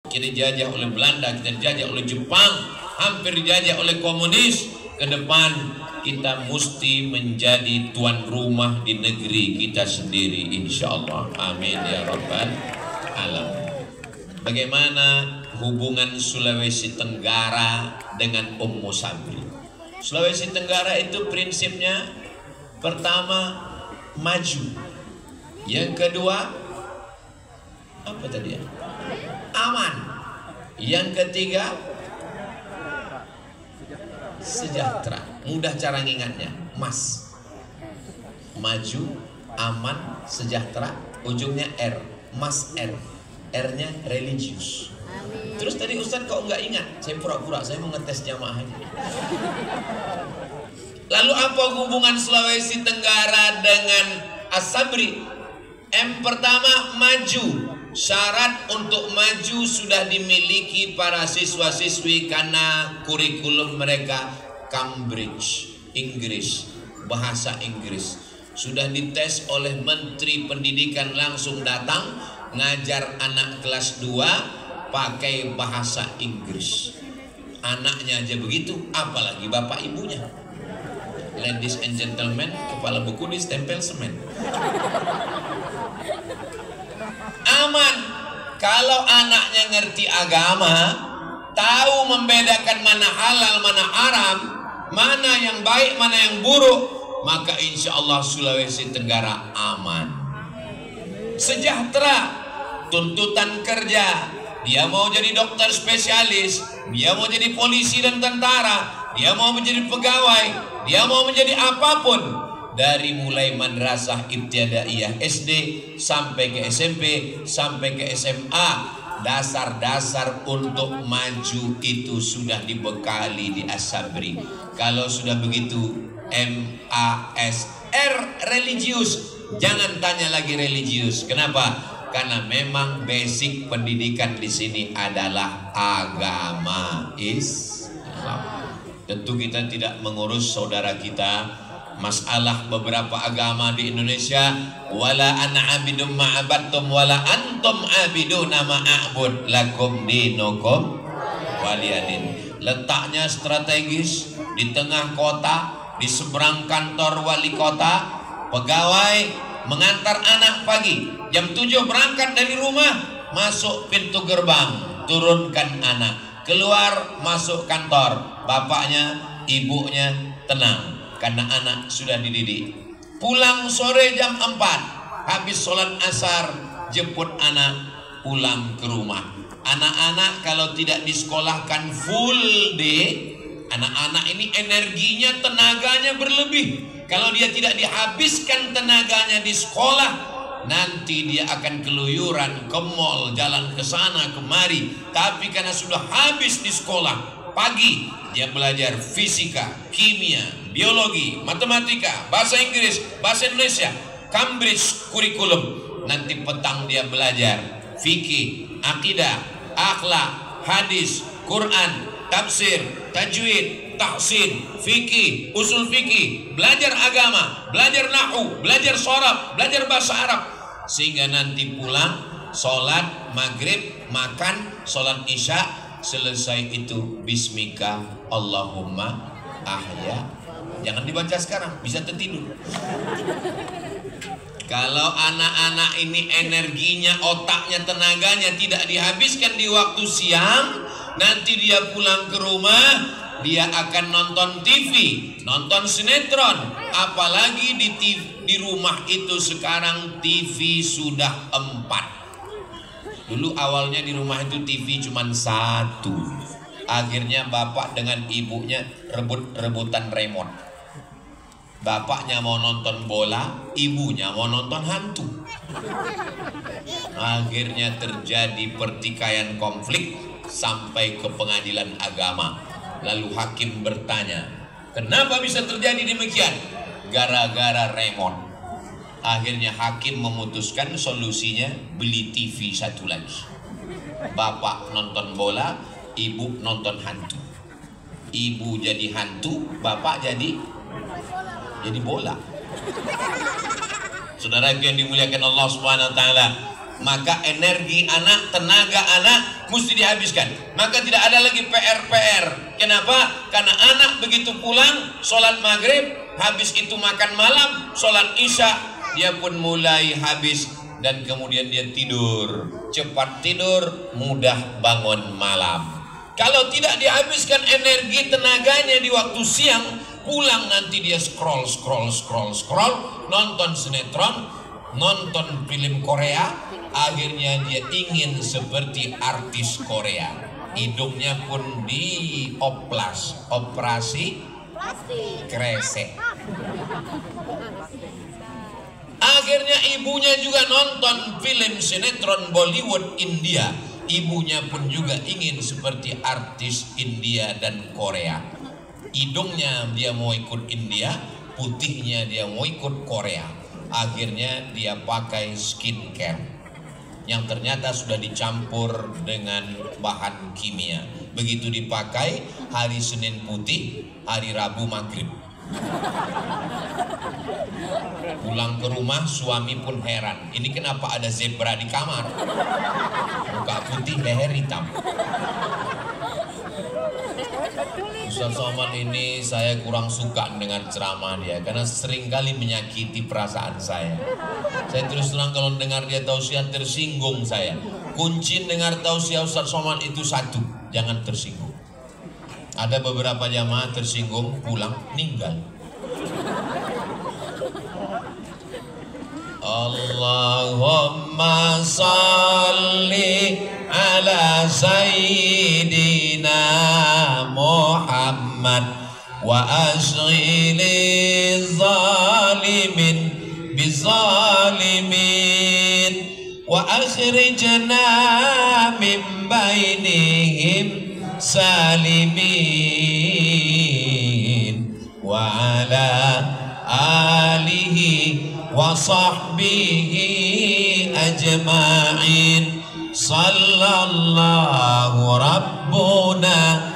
Kita dijajah oleh Belanda, kita dijajah oleh Jepang, hampir dijajah oleh komunis. Ke depan kita mesti menjadi tuan rumah di negeri kita sendiri, insya Allah. Amin ya rabbal alamin. Bagaimana hubungan Sulawesi Tenggara dengan Ummu Sabri? Sulawesi Tenggara itu prinsipnya pertama maju, yang kedua apa tadi ya? Aman, yang ketiga sejahtera. Mudah cara ngingatnya, mas. Maju, aman, sejahtera, ujungnya R, mas R. R-nya religius. Terus tadi Ustaz kok nggak ingat? Saya pura-pura, saya mau ngetes jamaah aja. Lalu apa hubungan Sulawesi Tenggara dengan As-Sabri? M pertama, maju. Syarat untuk maju sudah dimiliki para siswa-siswi karena kurikulum mereka Cambridge, Inggris, bahasa Inggris. Sudah dites oleh Menteri Pendidikan, langsung datang ngajar anak kelas 2 pakai bahasa Inggris. Anaknya aja begitu, apalagi bapak ibunya. Ladies and gentlemen, kepala buku distempel semen. Aman. Kalau anaknya ngerti agama, tahu membedakan mana halal, mana haram, mana yang baik, mana yang buruk, maka insya Allah Sulawesi Tenggara aman. Sejahtera, tuntutan kerja, dia mau jadi dokter spesialis, dia mau jadi polisi dan tentara, dia mau menjadi pegawai, dia mau menjadi apapun. Dari mulai madrasah ibtidaiyah SD sampai ke SMP sampai ke SMA, dasar-dasar untuk maju itu sudah dibekali di As-Sabri. Kalau sudah begitu MASR religius, jangan tanya lagi religius. Kenapa? Karena memang basic pendidikan di sini adalah agama Islam. Tentu kita tidak mengurus saudara kita masalah beberapa agama di Indonesia. Wala ana abidum ma'abattum wala antum abiduna ma'abud lakum dinukum waliyadin. Letaknya strategis di tengah kota, di seberang kantor wali kota. Pegawai mengantar anak pagi jam 7 berangkat dari rumah, masuk pintu gerbang, turunkan anak, keluar masuk kantor. Bapaknya, ibunya tenang karena anak sudah dididik. Pulang sore jam 4, habis sholat asar, jemput anak pulang ke rumah. Anak-anak kalau tidak disekolahkan full day, anak-anak ini energinya, tenaganya berlebih. Kalau dia tidak dihabiskan tenaganya di sekolah, nanti dia akan keluyuran ke mall, jalan ke sana kemari. Tapi karena sudah habis di sekolah, pagi dia belajar fisika, kimia, biologi, matematika, bahasa Inggris, bahasa Indonesia, Cambridge kurikulum. Nanti petang dia belajar fikih, akidah, akhlak, hadis, Quran, tafsir, tajwid, tahsin, fikih, usul fikih, belajar agama, belajar nahu, belajar sharaf, belajar bahasa Arab. Sehingga nanti pulang, sholat maghrib, makan, sholat isya, selesai itu bismika Allahumma ahya. Jangan dibaca sekarang, bisa tertidur. Kalau anak-anak ini energinya, otaknya, tenaganya tidak dihabiskan di waktu siang, nanti dia pulang ke rumah, dia akan nonton TV, nonton sinetron. Apalagi di rumah itu sekarang TV sudah 4. Dulu awalnya di rumah itu TV cuma 1. Akhirnya bapak dengan ibunya rebut-rebutan remote. Bapaknya mau nonton bola, ibunya mau nonton hantu. Akhirnya terjadi pertikaian, konflik sampai ke pengadilan agama. Lalu hakim bertanya, kenapa bisa terjadi demikian? Gara-gara remote. Akhirnya hakim memutuskan solusinya beli TV 1 lagi. Bapak nonton bola, ibu nonton hantu. Ibu jadi hantu, bapak jadi bola. Saudara yang dimuliakan Allah Subhanahu wa taala, maka energi anak, tenaga anak mesti dihabiskan. Maka tidak ada lagi PR. Kenapa? Karena anak begitu pulang sholat maghrib, habis itu makan malam, sholat isya, dia pun mulai habis dan kemudian dia tidur. Cepat tidur, mudah bangun malam. Kalau tidak dihabiskan energi tenaganya di waktu siang, pulang nanti dia scroll, nonton sinetron, nonton film Korea, akhirnya dia ingin seperti artis Korea. Hidungnya pun dioplas, operasi kresek. Akhirnya ibunya juga nonton film sinetron Bollywood India. Ibunya pun juga ingin seperti artis India dan Korea. Hidungnya dia mau ikut India, putihnya dia mau ikut Korea. Akhirnya dia pakai skincare yang ternyata sudah dicampur dengan bahan kimia. Begitu dipakai, hari Senin putih, hari Rabu maghrib. Pulang ke rumah, suami pun heran. Ini kenapa ada zebra di kamar? Muka putih, leher hitam. Ustaz Somad ini saya kurang suka dengan ceramah dia, karena seringkali menyakiti perasaan saya. Saya terus terang kalau dengar dia tausiah tersinggung saya. Kunci dengar tausiah Ustaz Somad itu satu, jangan tersinggung. Ada beberapa jamaah tersinggung, pulang, meninggal. Allahumma salli ala sayyidina Muhammad wa ashghili zalimin bizalimin wa akhrijna min bainihim salimin wa ala alihi wa sahbihi ajma'in. Sallallahu rabbuna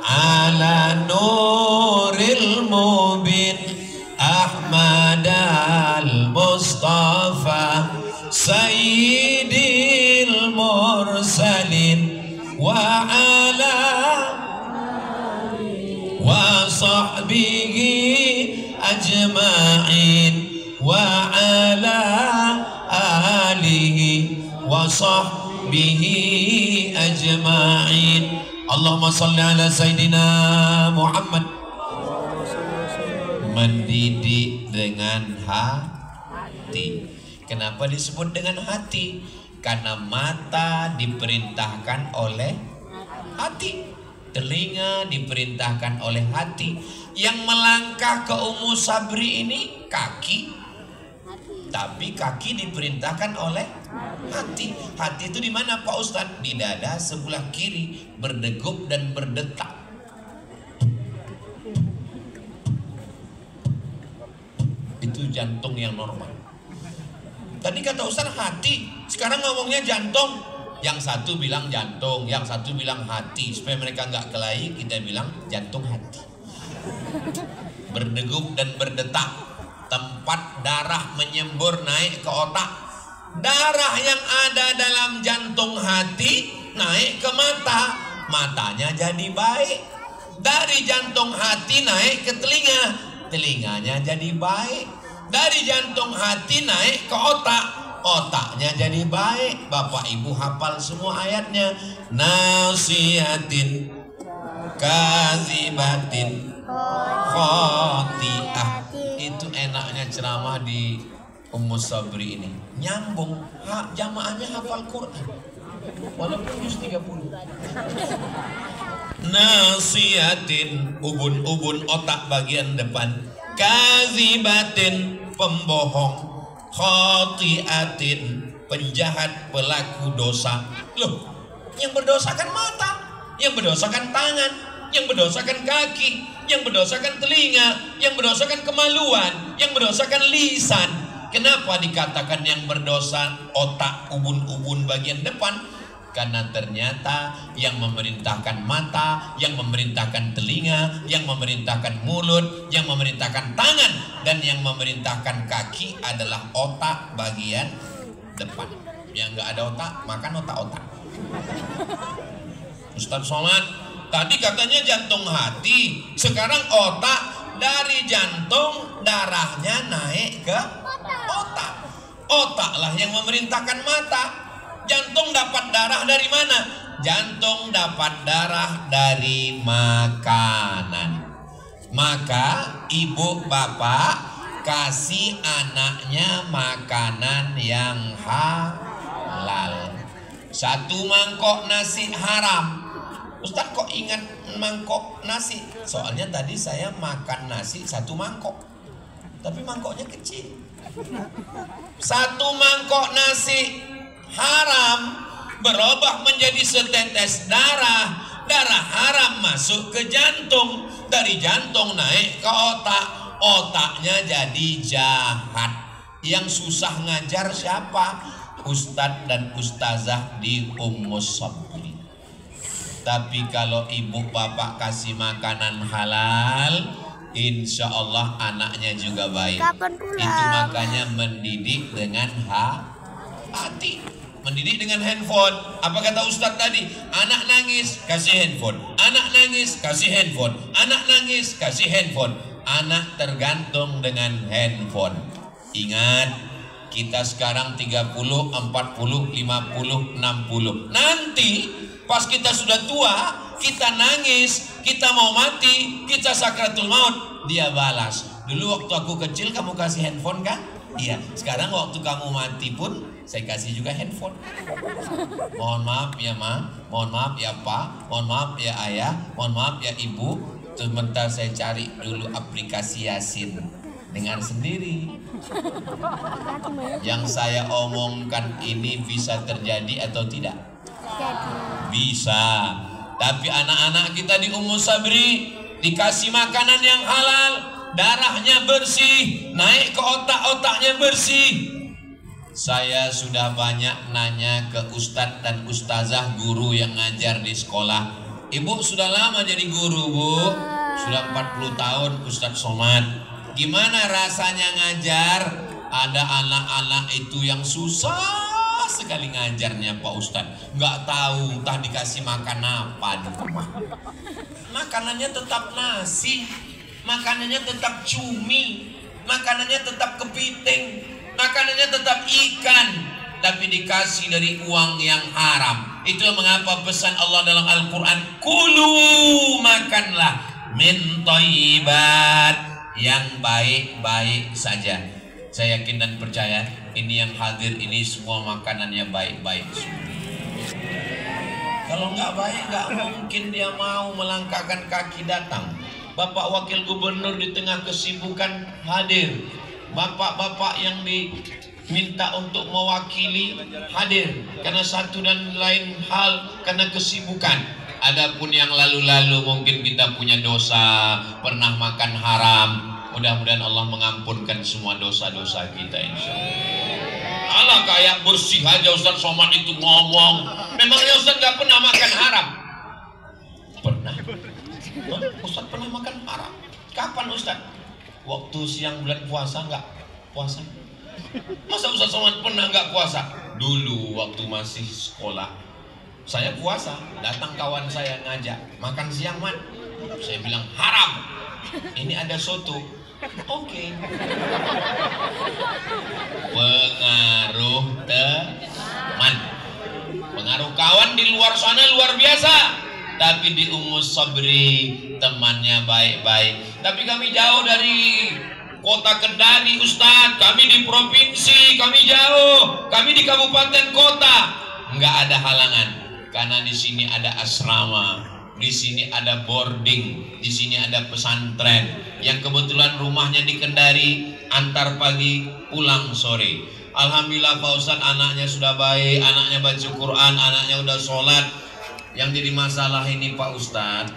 ala nuril mubin Ahmad al-Mustafa sayyidil mursalin wa ala wa sahbihi ajma'in wa ala alihi wa sahbihi ajma'in. Allahumma salli ala sayyidina Muhammad. Mendidik dengan hati. Kenapa disebut dengan hati? Karena mata diperintahkan oleh hati, telinga diperintahkan oleh hati. Yang melangkah ke Ummu Sabri ini kaki, tapi kaki diperintahkan oleh hati. Hati itu di mana Pak Ustadz? Di dada sebelah kiri, berdegup dan berdetak. Itu jantung yang normal. Tadi kata Ustadz hati, sekarang ngomongnya jantung. Yang satu bilang jantung, yang satu bilang hati. Supaya mereka nggak kelahi, kita bilang jantung hati. Berdegup dan berdetak, tempat darah menyembur naik ke otak. Darah yang ada dalam jantung hati naik ke mata, matanya jadi baik. Dari jantung hati naik ke telinga, telinganya jadi baik. Dari jantung hati naik ke otak, otaknya jadi baik. Bapak Ibu hafal semua ayatnya. Nasihatin kazibatin khotiah. Itu enaknya ceramah di Ummu Sabri ini, nyambung, jamaahnya hafal Quran walaupun juz 30. Nasihatin, ubun-ubun otak bagian depan, kazibatin, pembohong, khotiatin, penjahat, pelaku dosa. Loh, yang berdosa kan mata, yang berdosa kan tangan, yang berdosa kan kaki, yang berdosa kan telinga, yang berdosa kan kemaluan, yang berdosa kan lisan. Kenapa dikatakan yang berdosa otak, ubun-ubun bagian depan? Karena ternyata yang memerintahkan mata, yang memerintahkan telinga, yang memerintahkan mulut, yang memerintahkan tangan, dan yang memerintahkan kaki adalah otak bagian depan. Yang nggak ada otak, makan otak-otak. Ustadz Somad, tadi katanya jantung hati, sekarang otak. Dari jantung darahnya naik ke otak. Otaklah yang memerintahkan mata. Jantung dapat darah dari mana? Jantung dapat darah dari makanan. Maka ibu bapak kasih anaknya makanan yang halal. 1 mangkok nasi haram. Ustaz kok ingat mangkok nasi? Soalnya tadi saya makan nasi 1 mangkok, tapi mangkoknya kecil. 1 mangkok nasi haram berubah menjadi setetes darah. Darah haram masuk ke jantung, dari jantung naik ke otak, otaknya jadi jahat. Yang susah ngajar siapa? Ustadz dan ustazah di Ummus Sabri. Tapi kalau ibu bapak kasih makanan halal, insya Allah anaknya juga baik. Itu makanya mendidik dengan hati. Mendidik dengan handphone. Apa kata Ustadz tadi? Anak nangis, kasih handphone. Anak nangis, kasih handphone. Anak nangis, kasih handphone. Anak tergantung dengan handphone. Ingat, kita sekarang 30, 40, 50, 60. Nanti pas kita sudah tua, kita nangis, kita mau mati, kita sakratul maut, dia balas. Dulu waktu aku kecil kamu kasih handphone kan? Iya. Sekarang waktu kamu mati pun saya kasih juga handphone. Mohon maaf ya ma, mohon maaf ya pak, mohon maaf ya ayah, mohon maaf ya ibu. Sebentar saya cari dulu aplikasi Yasin. Dengar sendiri. Yang saya omongkan ini bisa terjadi atau tidak? Bisa. Tapi anak-anak kita di Ummus Sabri dikasih makanan yang halal, darahnya bersih, naik ke otak-otaknya bersih. Saya sudah banyak nanya ke ustadz dan ustazah guru yang ngajar di sekolah. Ibu sudah lama jadi guru, Bu. Sudah 40 tahun Ustadz Somad. Gimana rasanya ngajar? Ada anak-anak itu yang susah sekali ngajarnya Pak Ustadz. Nggak tahu entah dikasih makan apa di rumah. Makanannya tetap nasi, makanannya tetap cumi, makanannya tetap kepiting, makanannya tetap ikan, tapi dikasih dari uang yang haram. Itu mengapa pesan Allah dalam Al-Quran, kulu, makanlah min thayyibat, yang baik-baik saja. Saya yakin dan percaya ini yang hadir ini semua makanannya baik-baik. Kalau nggak baik nggak mungkin dia mau melangkahkan kaki datang. Bapak Wakil Gubernur di tengah kesibukan hadir. Bapak-bapak yang diminta untuk mewakili hadir karena satu dan lain hal, karena kesibukan. Adapun yang lalu-lalu mungkin kita punya dosa, pernah makan haram. Mudah-mudahan Allah mengampunkan semua dosa-dosa kita insyaallah. Allah kayak bersih aja Ustadz Somad itu ngomong. Memangnya Ustadz gak pernah makan haram? Pernah. Ustadz pernah makan haram. Kapan Ustadz? Waktu siang bulan puasa nggak puasa. Masa Ustadz Somad pernah nggak puasa? Dulu waktu masih sekolah saya puasa. Datang kawan saya ngajak makan siang, Man. Saya bilang haram. Ini ada soto. Oke. Pengaruh teman, pengaruh kawan di luar sana luar biasa. Tapi di Ummus Sabri temannya baik-baik. Tapi kami jauh dari kota Kendari, Ustadz. Kami di provinsi, kami jauh. Kami di kabupaten kota. Nggak ada halangan, karena di sini ada asrama, di sini ada boarding, di sini ada pesantren. Yang kebetulan rumahnya di Kendari, antar pagi pulang sore. Alhamdulillah Pak Ustadz, anaknya sudah baik, anaknya baca Quran, anaknya udah sholat. Yang jadi masalah ini Pak Ustadz,